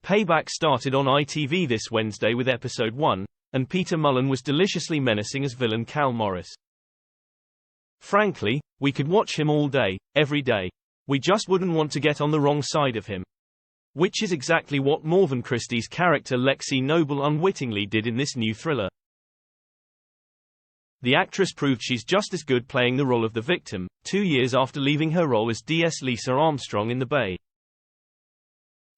Payback started on ITV this Wednesday with episode 1, and Peter Mullan was deliciously menacing as villain Cal Morris. Frankly, we could watch him all day, every day. We just wouldn't want to get on the wrong side of him. Which is exactly what Morven Christie's character Lexie Noble unwittingly did in this new thriller. The actress proved she's just as good playing the role of the victim, 2 years after leaving her role as DS Lisa Armstrong in The Bay.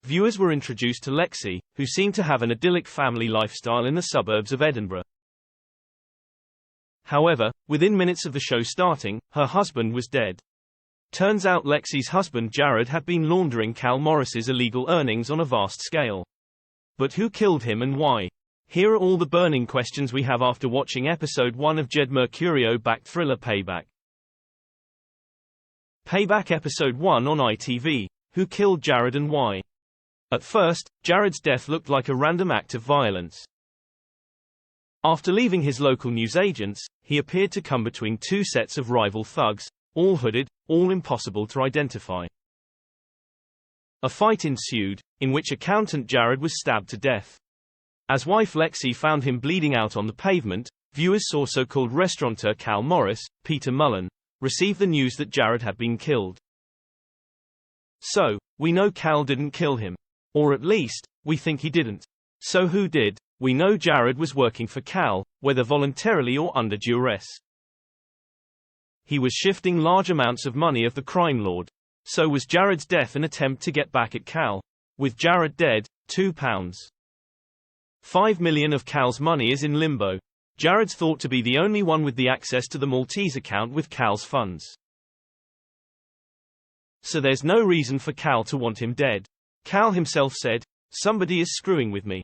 Viewers were introduced to Lexie, who seemed to have an idyllic family lifestyle in the suburbs of Edinburgh. However, within minutes of the show starting, her husband was dead. Turns out Lexie's husband Jared had been laundering Cal Morris's illegal earnings on a vast scale. But who killed him and why? Here are all the burning questions we have after watching episode 1 of Jed Mercurio-backed thriller Payback. Payback episode 1 on ITV. Who killed Jared and why? At first, Jared's death looked like a random act of violence. After leaving his local newsagents, he appeared to come between two sets of rival thugs, all hooded, all impossible to identify. A fight ensued, in which accountant Jared was stabbed to death. As wife Lexie found him bleeding out on the pavement, viewers saw so-called restaurateur Cal Morris, Peter Mullan, receive the news that Jared had been killed. So, we know Cal didn't kill him. Or at least, we think he didn't. So who did? We know Jared was working for Cal, whether voluntarily or under duress. He was shifting large amounts of money of the crime lord. So was Jared's death an attempt to get back at Cal? With Jared dead, £2.5 million of Cal's money is in limbo. Jared's thought to be the only one with the access to the Maltese account with Cal's funds. So there's no reason for Cal to want him dead. Cal himself said, "Somebody is screwing with me.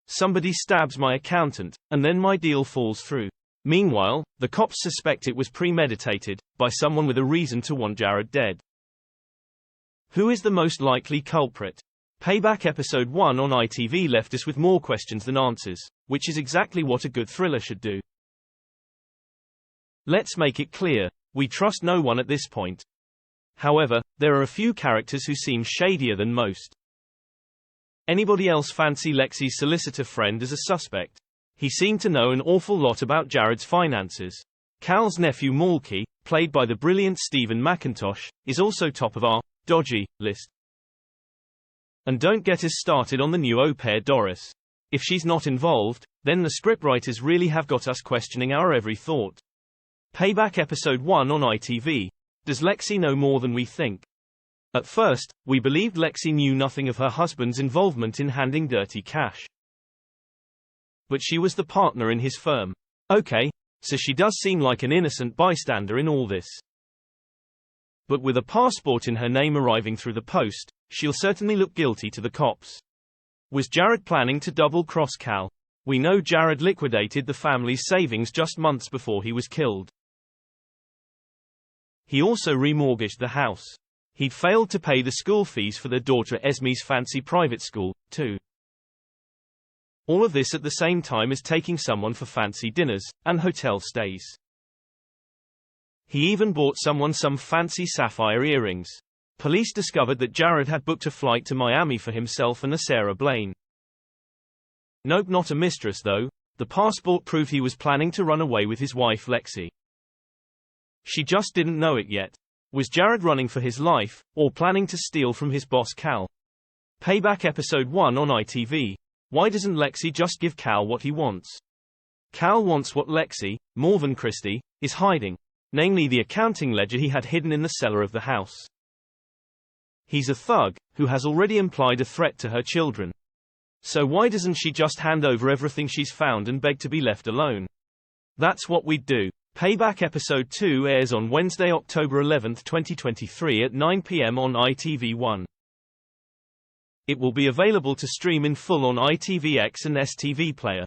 Somebody stabs my accountant, and then my deal falls through." Meanwhile, the cops suspect it was premeditated, by someone with a reason to want Jared dead. Who is the most likely culprit? Payback episode 1 on ITV left us with more questions than answers, which is exactly what a good thriller should do. Let's make it clear, we trust no one at this point. However, there are a few characters who seem shadier than most. Anybody else fancy Lexie's solicitor friend as a suspect? He seemed to know an awful lot about Jared's finances. Cal's nephew Malky, played by the brilliant Stephen McIntosh, is also top of our dodgy list. And don't get us started on the new au pair Doris. If she's not involved, then the scriptwriters really have got us questioning our every thought. Payback episode 1 on ITV. Does Lexie know more than we think? At first, we believed Lexie knew nothing of her husband's involvement in handing dirty cash. But she was the partner in his firm. Okay, so she does seem like an innocent bystander in all this. But with a passport in her name arriving through the post, she'll certainly look guilty to the cops. Was Jared planning to double-cross Cal? We know Jared liquidated the family's savings just months before he was killed. He also remortgaged the house. He'd failed to pay the school fees for their daughter Esme's fancy private school, too. All of this at the same time as taking someone for fancy dinners and hotel stays. He even bought someone some fancy sapphire earrings. Police discovered that Jared had booked a flight to Miami for himself and a Sarah Blaine. Nope, not a mistress though. The passport proved he was planning to run away with his wife Lexie. She just didn't know it yet. Was Jared running for his life, or planning to steal from his boss Cal? Payback episode 1 on ITV. Why doesn't Lexie just give Cal what he wants? Cal wants what Lexie, Morven Christie, is hiding. Namely the accounting ledger he had hidden in the cellar of the house. He's a thug, who has already implied a threat to her children. So why doesn't she just hand over everything she's found and beg to be left alone? That's what we'd do. Payback episode 2 airs on Wednesday, October 11, 2023 at 9 p.m. on ITV1. It will be available to stream in full on ITVX and STV Player.